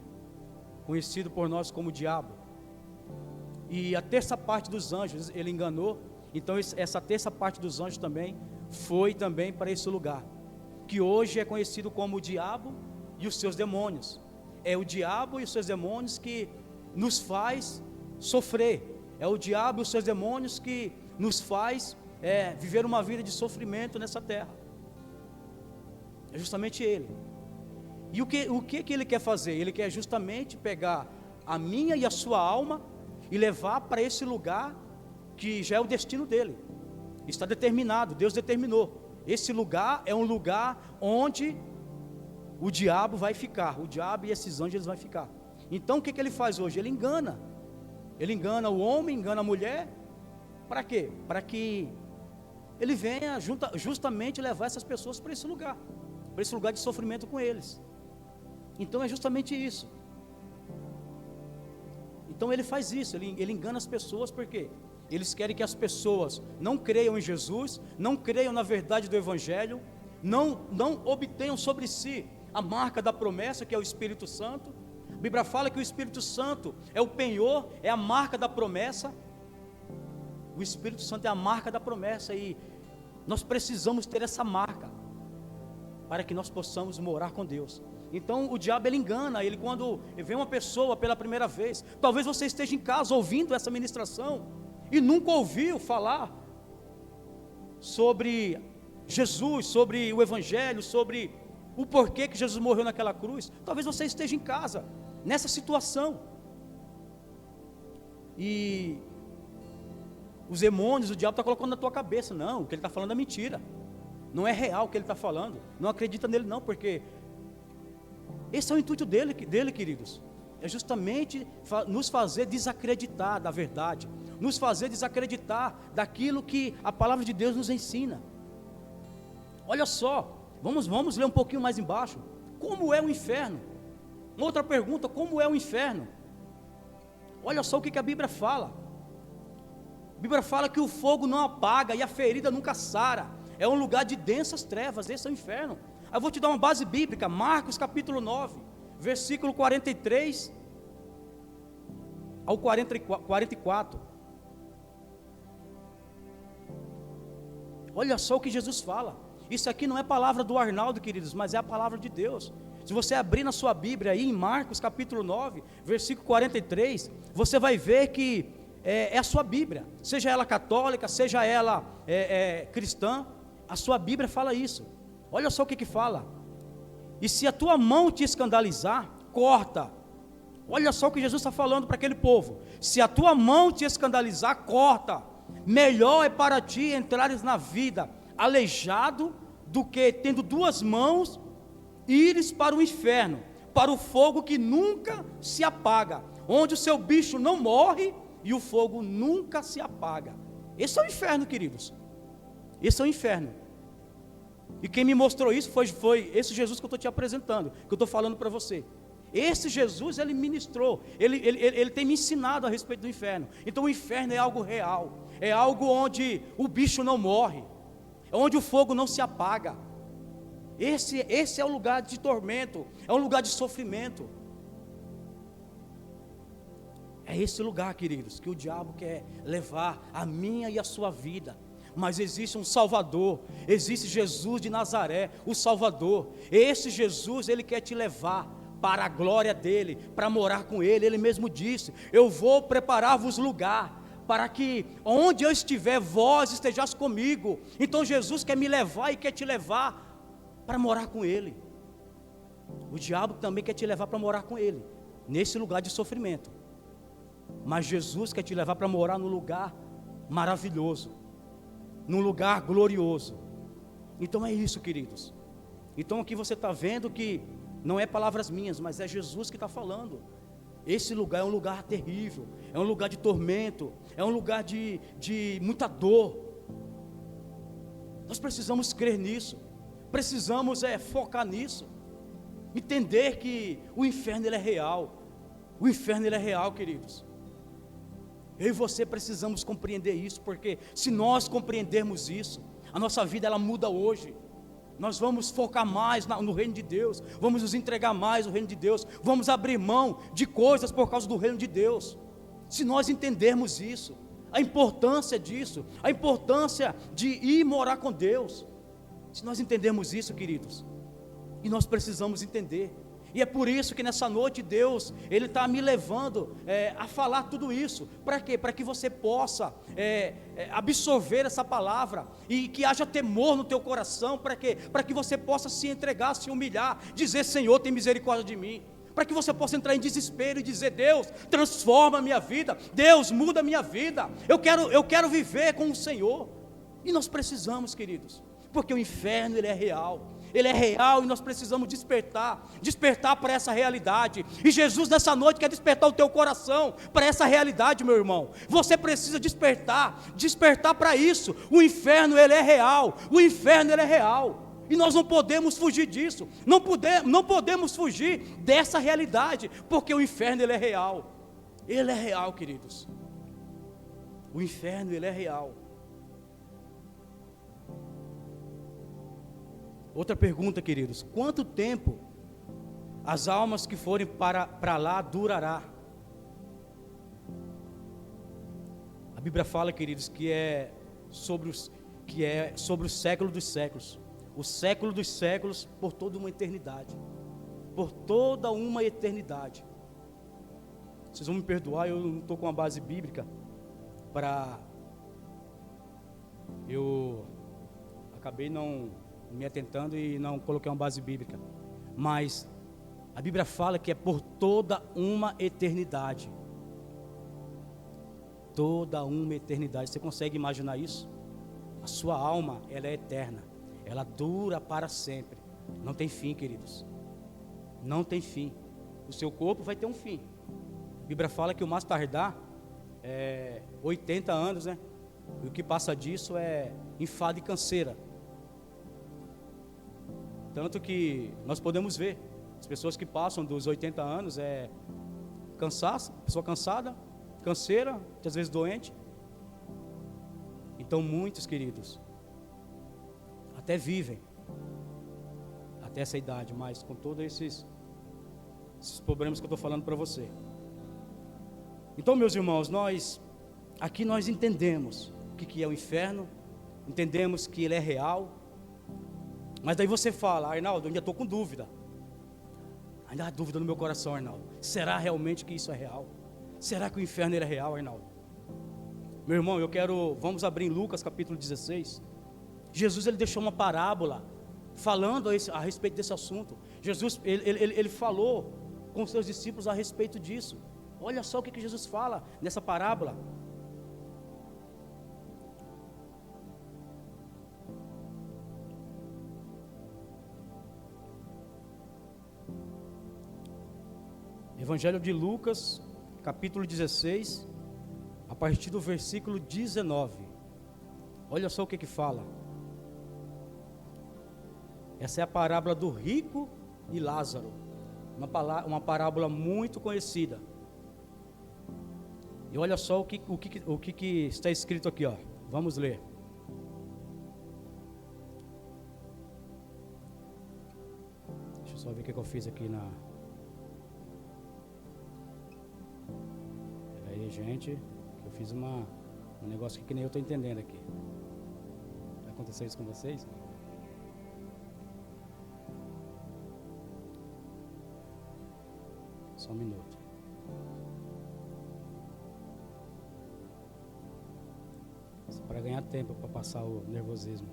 conhecido por nós como diabo, e a terça parte dos anjos ele enganou. Então essa terça parte dos anjos também foi também para esse lugar, que hoje é conhecido como o diabo e os seus demônios. É o diabo e os seus demônios que nos faz sofrer, é o diabo e os seus demônios que nos faz viver uma vida de sofrimento nessa terra. É justamente ele. E o que ele quer fazer? Ele quer justamente pegar a minha e a sua alma e levar para esse lugar que já é o destino dele. Está determinado, Deus determinou. Esse lugar é um lugar onde o diabo vai ficar, o diabo e esses anjos vão ficar. Então o que ele faz hoje? Ele engana o homem, engana a mulher. Para quê? Para que ele venha justamente levar essas pessoas para esse lugar de sofrimento com eles. Então é justamente isso. Então ele faz isso, ele engana as pessoas, porque eles querem que as pessoas não creiam em Jesus, não creiam na verdade do Evangelho, não obtenham sobre si a marca da promessa, que é o Espírito Santo. A Bíblia fala que o Espírito Santo é o penhor, é a marca da promessa. O Espírito Santo é a marca da promessa, e nós precisamos ter essa marca para que nós possamos morar com Deus. Então o diabo ele engana, ele quando vê uma pessoa pela primeira vez, talvez você esteja em casa ouvindo essa ministração e nunca ouviu falar sobre Jesus, sobre o Evangelho, sobre o porquê que Jesus morreu naquela cruz. Talvez você esteja em casa nessa situação, e os demônios, o diabo está colocando na tua cabeça: não, o que ele está falando é mentira, não é real o que ele está falando, não acredita nele não, porque esse é o intuito dele, queridos, é justamente nos fazer desacreditar da verdade, nos fazer desacreditar daquilo que a palavra de Deus nos ensina. Olha só, vamos ler um pouquinho mais embaixo, como é o inferno. Uma outra pergunta: como é o inferno? Olha só o que a Bíblia fala. A Bíblia fala que o fogo não apaga e a ferida nunca sara, é um lugar de densas trevas. Esse é o inferno. Eu vou te dar uma base bíblica, Marcos capítulo 9, versículo 43 ao 44. Olha só o que Jesus fala. Isso aqui não é palavra do Arnaldo, queridos, mas é a palavra de Deus. Se você abrir na sua Bíblia aí em Marcos capítulo 9, versículo 43, você vai ver que é a sua Bíblia, seja ela católica, seja ela cristã, a sua Bíblia fala isso. Olha só o que fala: e se a tua mão te escandalizar, corta. Olha só o que Jesus está falando para aquele povo: se a tua mão te escandalizar, corta. Melhor é para ti entrares na vida aleijado, do que tendo duas mãos ires para o inferno, para o fogo que nunca se apaga, onde o seu bicho não morre e o fogo nunca se apaga. Esse é o inferno, queridos. Esse é o inferno. E quem me mostrou isso foi esse Jesus que eu estou te apresentando, que eu estou falando para você. Esse Jesus, ele ministrou, ele tem me ensinado a respeito do inferno. Então o inferno é algo real, é algo onde o bicho não morre, é onde o fogo não se apaga. Esse é o lugar de tormento, é um lugar de sofrimento. É esse lugar, queridos, que o diabo quer levar a minha e a sua vida. Mas existe um Salvador, existe Jesus de Nazaré, o Salvador. Esse Jesus, ele quer te levar para a glória dele, para morar com ele. Ele mesmo disse: eu vou preparar-vos lugar, para que onde eu estiver, vós estejais comigo. Então Jesus quer me levar e quer te levar para morar com ele. O diabo também quer te levar para morar com ele, nesse lugar de sofrimento. Mas Jesus quer te levar para morar num lugar maravilhoso, num lugar glorioso. Então é isso, queridos. Então aqui você está vendo que não é palavras minhas, mas é Jesus que está falando. Esse lugar é um lugar terrível, é um lugar de tormento, é um lugar de muita dor. Nós precisamos crer nisso, precisamos focar nisso, entender que o inferno ele é real. O inferno ele é real, queridos. Eu e você precisamos compreender isso, porque se nós compreendermos isso, a nossa vida ela muda hoje. Nós vamos focar mais no reino de Deus, vamos nos entregar mais no reino de Deus, vamos abrir mão de coisas por causa do reino de Deus. Se nós entendermos isso, a importância disso, a importância de ir morar com Deus, se nós entendermos isso, queridos, e nós precisamos entender. E é por isso que nessa noite Deus, Ele está me levando a falar tudo isso. Para quê? Para que você possa absorver essa palavra e que haja temor no teu coração. Para quê? Para que você possa se entregar, se humilhar, dizer: Senhor, tem misericórdia de mim. Para que você possa entrar em desespero e dizer: Deus, transforma a minha vida, Deus, muda a minha vida, eu quero viver com o Senhor. E nós precisamos, queridos, porque o inferno ele é real. Ele é real e nós precisamos despertar para essa realidade. E Jesus nessa noite quer despertar o teu coração para essa realidade, meu irmão. Você precisa despertar para isso. O inferno ele é real, o inferno ele é real. E nós não podemos fugir disso, não podemos fugir dessa realidade, porque o inferno ele é real. Ele é real, queridos. O inferno ele é real. Outra pergunta, queridos: quanto tempo as almas que forem para lá durará? A Bíblia fala, queridos, que é sobre o século dos séculos. O século dos séculos por toda uma eternidade. Por toda uma eternidade. Vocês vão me perdoar, eu não estou com uma base bíblica eu acabei não me atentando e não coloquei uma base bíblica, mas a Bíblia fala que é por toda uma eternidade. Toda uma eternidade. Você consegue imaginar isso? A sua alma, ela é eterna, ela dura para sempre, não tem fim, queridos, não tem fim. O seu corpo vai ter um fim. A Bíblia fala que o mais tardar é 80 anos, né? E o que passa disso é enfado e canseira. Tanto que nós podemos ver as pessoas que passam dos 80 anos cansaço, pessoa cansada, canseira, às vezes doente. Então muitos, queridos, até vivem até essa idade, mas com todos esses problemas que eu estou falando para você. Então, meus irmãos, aqui nós entendemos o que é o inferno, entendemos que ele é real. Mas daí você fala: Arnaldo, eu ainda estou com dúvida. Ainda há dúvida no meu coração, Arnaldo. Será realmente que isso é real? Será que o inferno é real, Arnaldo? Meu irmão, vamos abrir em Lucas capítulo 16. Jesus ele deixou uma parábola falando a respeito desse assunto. Jesus ele falou com seus discípulos a respeito disso. Olha só o que Jesus fala nessa parábola. Evangelho de Lucas, capítulo 16, a partir do versículo 19. Olha só o que fala. Essa é a parábola do rico e Lázaro. uma parábola muito conhecida. E olha só o que está escrito aqui, ó. Vamos ler. Deixa eu só ver o que eu fiz aqui na... Pera aí, gente. Eu fiz um negócio aqui que nem eu estou entendendo aqui. Vai acontecer isso com vocês? Só um minuto. Só para ganhar tempo, para passar o nervosismo.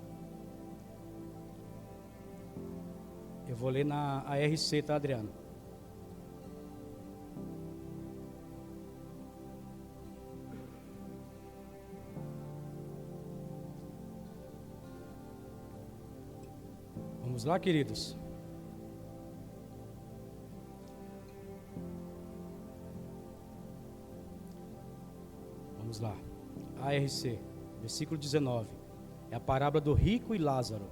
Eu vou ler na ARC, tá, Adriano? Vamos lá, queridos. Vamos lá. ARC, versículo 19. É a parábola do rico e Lázaro.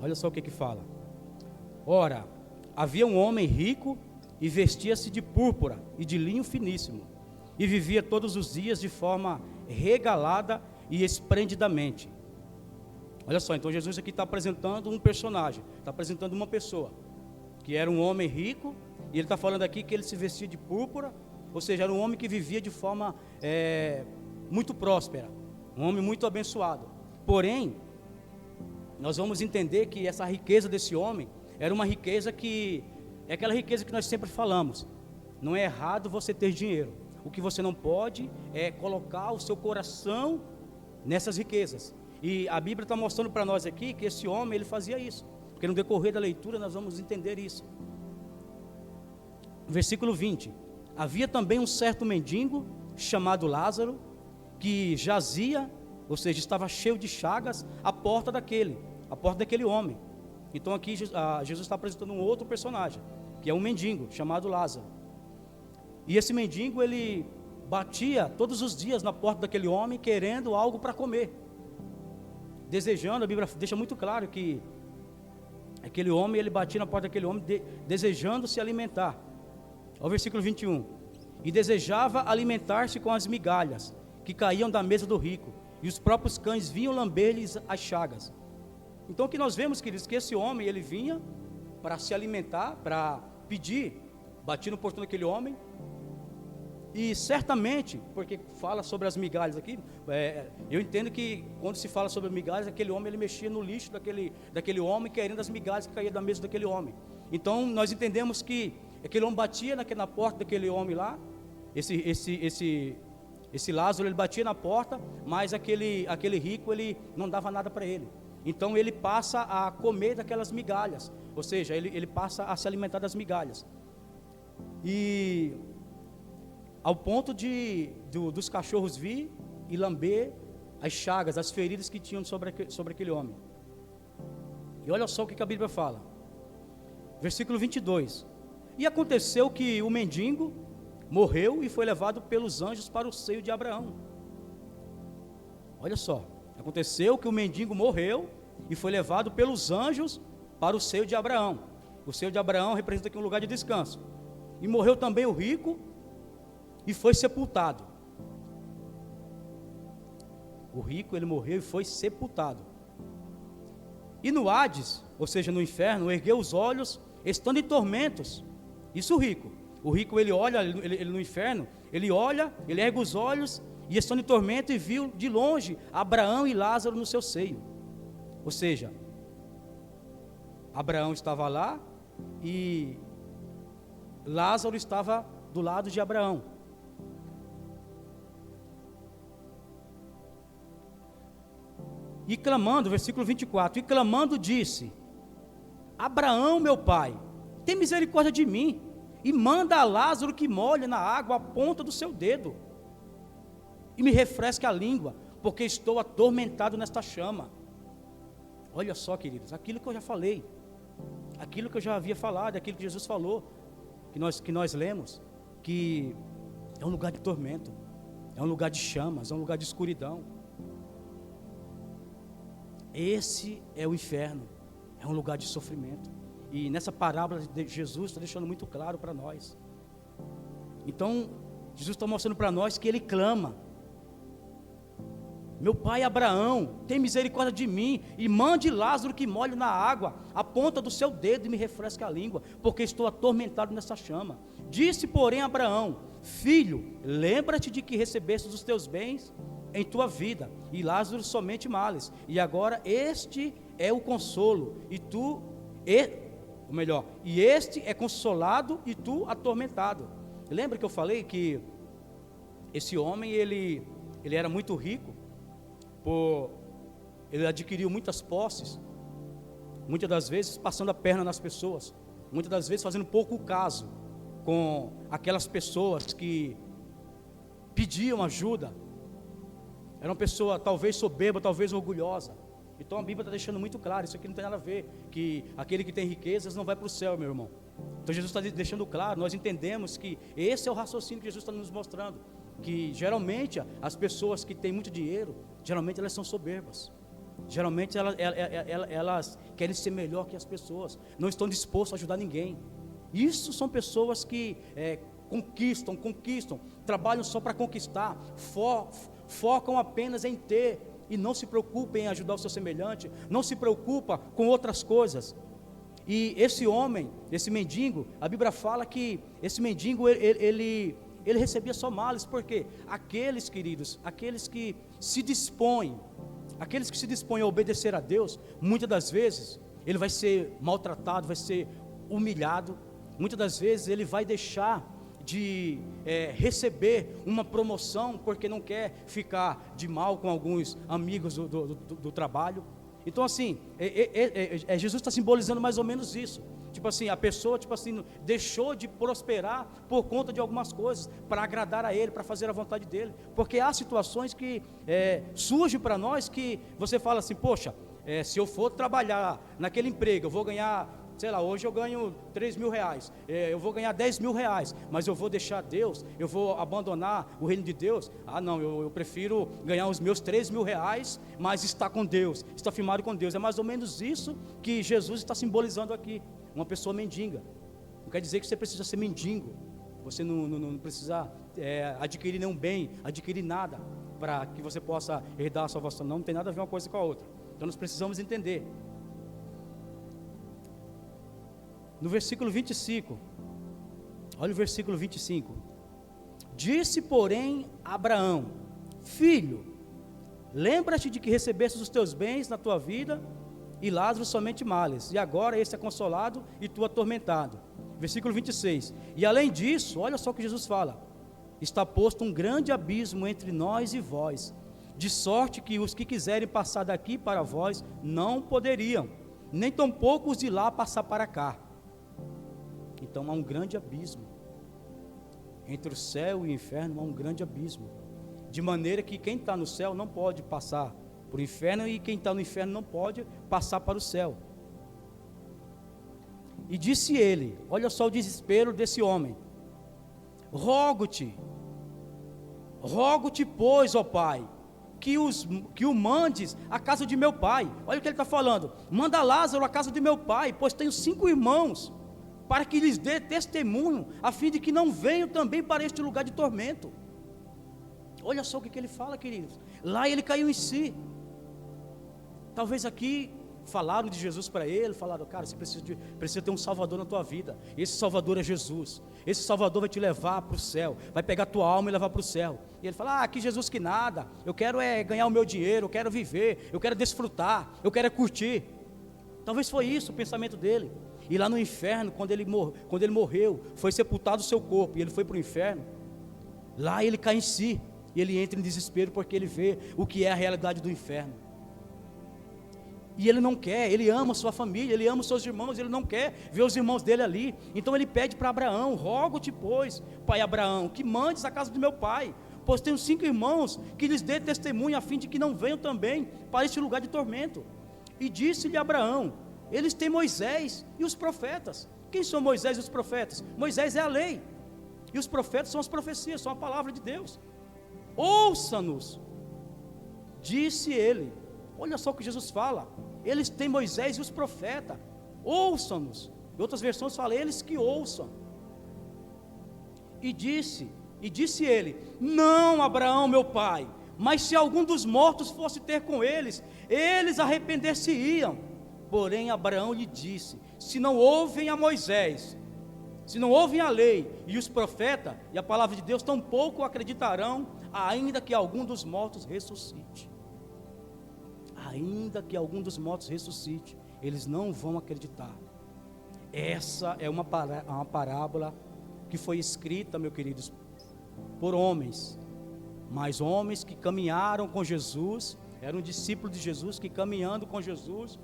Olha só o que fala. Ora, havia um homem rico e vestia-se de púrpura e de linho finíssimo, e vivia todos os dias de forma regalada e esplendidamente. Olha só, então Jesus aqui está apresentando um personagem, está apresentando uma pessoa, que era um homem rico, e ele está falando aqui que ele se vestia de púrpura, ou seja, era um homem que vivia de forma muito próspera, um homem muito abençoado. Porém, nós vamos entender que essa riqueza desse homem era uma riqueza que é aquela riqueza que nós sempre falamos. Não é errado você ter dinheiro. O que você não pode é colocar o seu coração nessas riquezas. E a Bíblia está mostrando para nós aqui que esse homem, ele fazia isso. Porque no decorrer da leitura nós vamos entender isso. Versículo 20. Havia também um certo mendigo chamado Lázaro, que jazia, ou seja, estava cheio de chagas, à porta daquele homem. Então aqui Jesus está apresentando um outro personagem, que é um mendigo chamado Lázaro. E esse mendigo, ele batia todos os dias na porta daquele homem, querendo algo para comer, desejando. A Bíblia deixa muito claro que aquele homem, ele batia na porta daquele homem, desejando se alimentar. Olha o versículo 21. E desejava alimentar-se com as migalhas que caíam da mesa do rico, e os próprios cães vinham lamber-lhes as chagas. Então o que nós vemos, queridos, que esse homem, ele vinha para se alimentar, para pedir, batia no portão daquele homem, e certamente, porque fala sobre as migalhas aqui, eu entendo que quando se fala sobre migalhas, aquele homem, ele mexia no lixo daquele homem, querendo as migalhas que caíam da mesa daquele homem. Então nós entendemos que aquele homem batia na porta daquele homem lá, esse Lázaro, ele batia na porta, mas aquele rico, ele não dava nada para ele. Então ele passa a comer daquelas migalhas, ou seja, ele passa a se alimentar das migalhas. E ao ponto dos cachorros vir e lamber as chagas, as feridas que tinham sobre aquele homem. E olha só o que a Bíblia fala. Versículo 22. E aconteceu que o mendigo morreu e foi levado pelos anjos para o seio de Abraão. Olha só. Aconteceu que o mendigo morreu e foi levado pelos anjos para o seio de Abraão. O seio de Abraão representa aqui um lugar de descanso. E morreu também o rico e foi sepultado. O rico, ele morreu e foi sepultado. E no Hades, ou seja, no inferno, ergueu os olhos, estando em tormentos. Isso o rico. O rico, ele olha, ele no inferno, ele olha, ele ergue os olhos, e estando em tormento, e viu de longe Abraão e Lázaro no seu seio. Ou seja, Abraão estava lá e Lázaro estava do lado de Abraão. E clamando, versículo 24, e clamando disse: Abraão, meu pai, tem misericórdia de mim, e manda a Lázaro que molhe na água a ponta do seu dedo, e me refresque a língua, porque estou atormentado nesta chama. Olha só, queridos, aquilo que eu já falei, aquilo que eu já havia falado, aquilo que Jesus falou, que nós lemos, que é um lugar de tormento, é um lugar de chamas, é um lugar de escuridão. Esse é o inferno, é um lugar de sofrimento. E nessa parábola de Jesus está deixando muito claro para nós. Então, Jesus está mostrando para nós que ele clama: meu pai Abraão, tem misericórdia de mim, e mande Lázaro que molhe na água a ponta do seu dedo e me refresque a língua, porque estou atormentado nessa chama. Disse, porém, Abraão: filho, lembra-te de que recebeste os teus bens em tua vida, e Lázaro somente males, e agora este é o consolo, e este é consolado e tu atormentado. Lembra que eu falei que esse homem, ele era muito rico, ele adquiriu muitas posses, muitas das vezes passando a perna nas pessoas, muitas das vezes fazendo pouco caso com aquelas pessoas que pediam ajuda. Era uma pessoa talvez soberba, talvez orgulhosa. Então a Bíblia está deixando muito claro, isso aqui não tem nada a ver, que aquele que tem riquezas não vai para o céu, meu irmão. Então Jesus está deixando claro, nós entendemos que esse é o raciocínio que Jesus está nos mostrando, que geralmente as pessoas que têm muito dinheiro, geralmente elas são soberbas, geralmente elas querem ser melhor que as pessoas, não estão dispostas a ajudar ninguém. Isso são pessoas que conquistam, trabalham só para conquistar, focam apenas em ter, e não se preocupam em ajudar o seu semelhante, não se preocupa com outras coisas. E esse homem, esse mendigo, a Bíblia fala que esse mendigo, ele recebia só males, porque aqueles, queridos, aqueles que se dispõem a obedecer a Deus, muitas das vezes, ele vai ser maltratado, vai ser humilhado, muitas das vezes ele vai deixar de receber uma promoção, porque não quer ficar de mal com alguns amigos do trabalho. Então assim, Jesus está simbolizando mais ou menos isso. Tipo assim, a pessoa deixou de prosperar por conta de algumas coisas, para agradar a Ele, para fazer a vontade dEle. Porque há situações que surgem para nós, que você fala assim: poxa, se eu for trabalhar naquele emprego, eu vou ganhar, sei lá, hoje eu ganho 3 mil reais, eu vou ganhar 10 mil reais, mas eu vou deixar Deus, eu vou abandonar o reino de Deus? Ah não, eu prefiro ganhar os meus 3 mil reais, mas estar com Deus, estar firmado com Deus. É mais ou menos isso que Jesus está simbolizando aqui. Uma pessoa mendiga, não quer dizer que você precisa ser mendigo, você não precisa adquirir nenhum bem, adquirir nada, para que você possa herdar a salvação. Não tem nada a ver uma coisa com a outra. Então nós precisamos entender. No versículo 25, olha o versículo 25. Disse, porém, Abraão: filho, lembra-te de que recebeste os teus bens na tua vida, e Lázaro somente males, e agora esse é consolado e tu atormentado. Versículo 26. E além disso, olha só o que Jesus fala: está posto um grande abismo entre nós e vós, de sorte que os que quiserem passar daqui para vós não poderiam, nem tampouco os de lá passar para cá. Então há um grande abismo entre o céu e o inferno, há um grande abismo, de maneira que quem está no céu não pode passar para o inferno, e quem está no inferno não pode passar para o céu. E disse ele, olha só o desespero desse homem: rogo-te, pois, ó Pai, que o mandes à casa de meu pai. Olha o que ele está falando: manda Lázaro à casa de meu pai, pois tenho 5 irmãos, para que lhes dê testemunho, a fim de que não venham também para este lugar de tormento. Olha só o que ele fala, queridos. Lá ele caiu em si. Talvez aqui falaram de Jesus para ele, falaram: cara, você precisa ter um Salvador na tua vida. Esse Salvador é Jesus. Esse Salvador vai te levar para o céu, vai pegar a tua alma e levar para o céu. E ele fala: que Jesus que nada, eu quero ganhar o meu dinheiro, eu quero viver, eu quero desfrutar, eu quero curtir. Talvez foi isso o pensamento dele. E lá no inferno, quando ele morreu, foi sepultado o seu corpo, e ele foi para o inferno. Lá ele cai em si, e ele entra em desespero, porque ele vê o que é a realidade do inferno. E ele não quer, ele ama a sua família, ele ama os seus irmãos, ele não quer ver os irmãos dele ali. Então ele pede para Abraão: rogo-te, pois, pai Abraão, que mandes à casa do meu pai, pois tenho 5 irmãos, que lhes dê testemunho, a fim de que não venham também para este lugar de tormento. E disse-lhe Abraão: eles têm Moisés e os profetas. Quem são Moisés e os profetas? Moisés é a lei, e os profetas são as profecias, são a palavra de Deus. Ouça-nos, disse ele. Olha só o que Jesus fala: eles têm Moisés e os profetas, ouçam-nos. Em outras versões fala, eles que ouçam. E disse ele, não, Abraão, meu pai, mas se algum dos mortos fosse ter com eles, eles arrepender-se-iam. Porém Abraão lhe disse, se não ouvem a Moisés, se não ouvem a lei e os profetas, e a palavra de Deus, tampouco acreditarão, ainda que algum dos mortos ressuscite. Ainda que algum dos mortos ressuscite, eles não vão acreditar. Essa é uma parábola que foi escrita, meus queridos, por homens, mas homens que caminharam com Jesus, eram discípulos de Jesus, que caminhando com Jesus,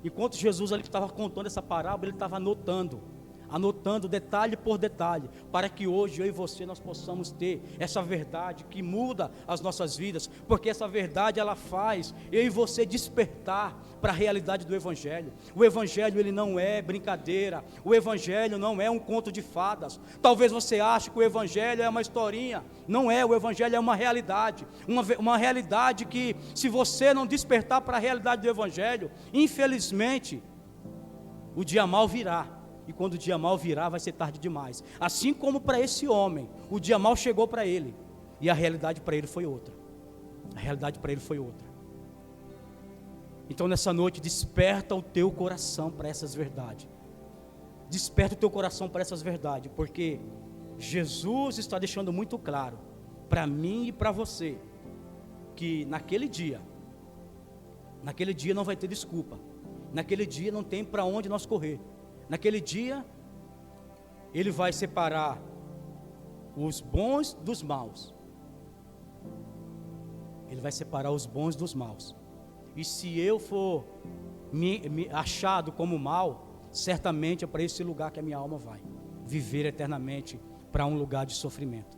enquanto Jesus ali estava contando essa parábola, ele estava anotando detalhe por detalhe, para que hoje eu e você nós possamos ter essa verdade que muda as nossas vidas, porque essa verdade ela faz eu e você despertar para a realidade do Evangelho. O Evangelho ele não é brincadeira, o Evangelho não é um conto de fadas. Talvez você ache que o Evangelho é uma historinha, não é, o Evangelho é uma realidade, uma realidade que se você não despertar para a realidade do Evangelho, infelizmente, o dia mal virá. E quando o dia mal virá, vai ser tarde demais. Assim como para esse homem, o dia mal chegou para ele, e a realidade para ele foi outra. A realidade para ele foi outra. Então nessa noite, desperta o teu coração para essas verdades. Desperta o teu coração para essas verdades, porque Jesus está deixando muito claro, para mim e para você, que naquele dia não vai ter desculpa. Naquele dia não tem para onde nós correr. Naquele dia, Ele vai separar os bons dos maus. Ele vai separar os bons dos maus. E se eu for me achado como mal, certamente é para esse lugar que a minha alma vai. Viver eternamente para um lugar de sofrimento,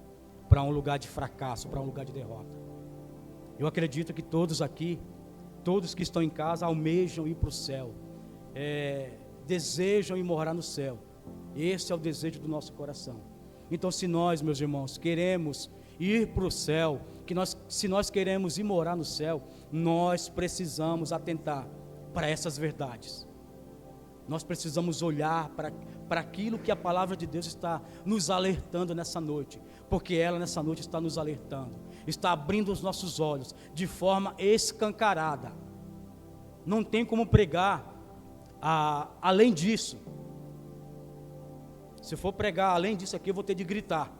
para um lugar de fracasso, para um lugar de derrota. Eu acredito que todos aqui, todos que estão em casa, almejam ir para o céu. Desejam ir morar no céu. Esse é o desejo do nosso coração. Então se nós, meus irmãos, queremos ir para o céu, se nós queremos ir morar no céu, nós precisamos atentar para essas verdades. Nós precisamos olhar para aquilo que a palavra de Deus está nos alertando nessa noite, porque ela nessa noite está nos alertando, está abrindo os nossos olhos de forma escancarada. Não tem como pregar além disso. Se for pregar além disso aqui, eu vou ter de gritar,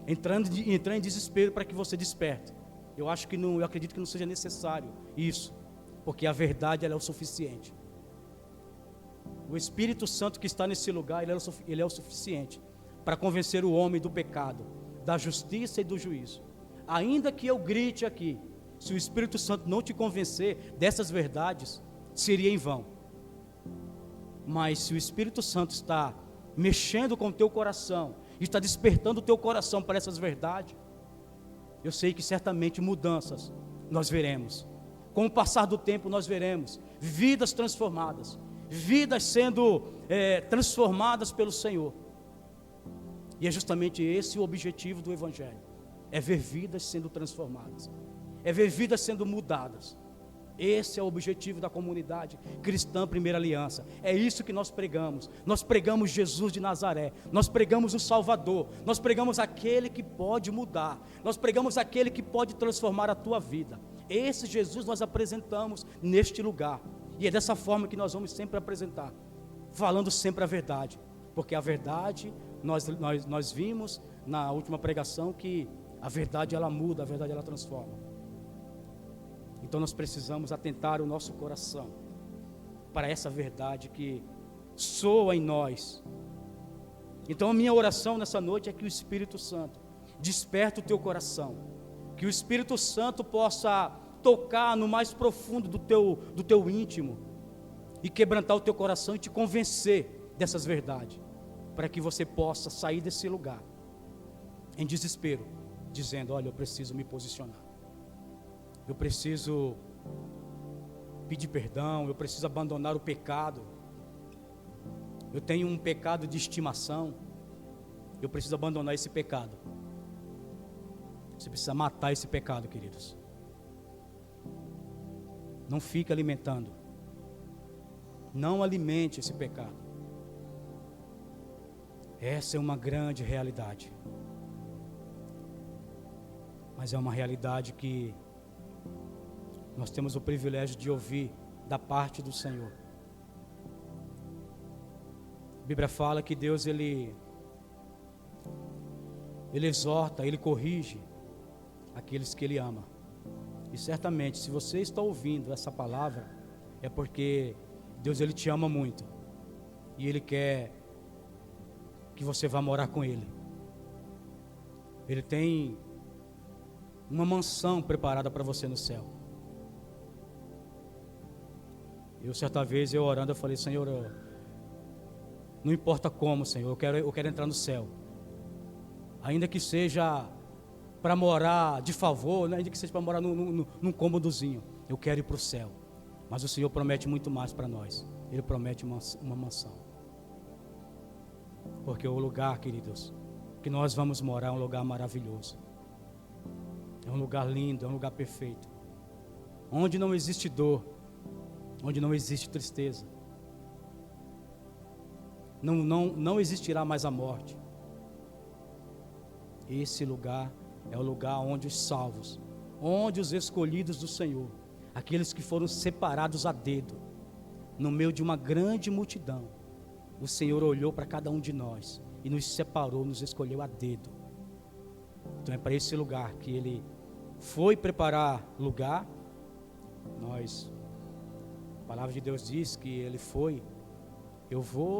entrar em desespero para que você desperte. Eu acredito que não seja necessário isso, porque a verdade ela é o suficiente. O Espírito Santo que está nesse lugar, ele é o suficiente para convencer o homem do pecado, da justiça e do juízo. Ainda que eu grite aqui, se o Espírito Santo não te convencer dessas verdades, seria em vão. Mas se o Espírito Santo está mexendo com o teu coração, está despertando o teu coração para essas verdades, eu sei que certamente mudanças nós veremos. Com o passar do tempo nós veremos vidas transformadas, vidas sendo transformadas pelo Senhor. E é justamente esse o objetivo do Evangelho, é ver vidas sendo transformadas, é ver vidas sendo mudadas. Esse é o objetivo da comunidade cristã Primeira Aliança. É isso que nós pregamos. Nós pregamos Jesus de Nazaré. Nós pregamos o Salvador. Nós pregamos aquele que pode mudar. Nós pregamos aquele que pode transformar a tua vida. Esse Jesus nós apresentamos neste lugar. E é dessa forma que nós vamos sempre apresentar, falando sempre a verdade. Porque a verdade, nós vimos na última pregação que a verdade ela muda, a verdade ela transforma. Então nós precisamos atentar o nosso coração para essa verdade que soa em nós. Então a minha oração nessa noite é que o Espírito Santo desperte o teu coração, que o Espírito Santo possa tocar no mais profundo do teu íntimo e quebrantar o teu coração e te convencer dessas verdades, para que você possa sair desse lugar em desespero, dizendo: olha, eu preciso me posicionar. Eu preciso pedir perdão, eu preciso abandonar o pecado. Eu tenho um pecado de estimação, eu preciso abandonar esse pecado. Você precisa matar esse pecado, queridos. Não fique alimentando. Não alimente esse pecado. Essa é uma grande realidade. Mas é uma realidade que nós temos o privilégio de ouvir da parte do Senhor. A Bíblia fala que Deus, Ele exorta, Ele corrige aqueles que Ele ama. E certamente, se você está ouvindo essa palavra, é porque Deus, Ele te ama muito. E Ele quer que você vá morar com Ele. Ele tem uma mansão preparada para você no céu. Certa vez, orando, eu falei: Senhor, não importa como, Senhor, eu quero entrar no céu. Ainda que seja para morar de favor, né? Ainda que seja para morar num cômodozinho, eu quero ir para o céu. Mas o Senhor promete muito mais para nós. Ele promete uma mansão. Porque o lugar, queridos, que nós vamos morar é um lugar maravilhoso. É um lugar lindo, é um lugar perfeito. Onde não existe dor, onde não existe tristeza. Não existirá mais a morte. Esse lugar é o lugar onde os salvos, onde os escolhidos do Senhor, aqueles que foram separados a dedo, no meio de uma grande multidão, o Senhor olhou para cada um de nós e nos separou, nos escolheu a dedo. Então é para esse lugar que Ele foi preparar lugar. A palavra de Deus diz que Ele foi: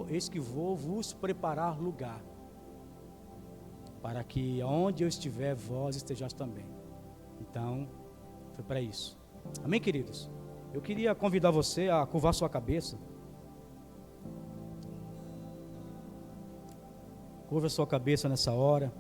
eis que vou vos preparar lugar, para que onde eu estiver, vós estejais também. Então, foi para isso. Amém, queridos? Eu queria convidar você a curvar sua cabeça. Curva sua cabeça nessa hora.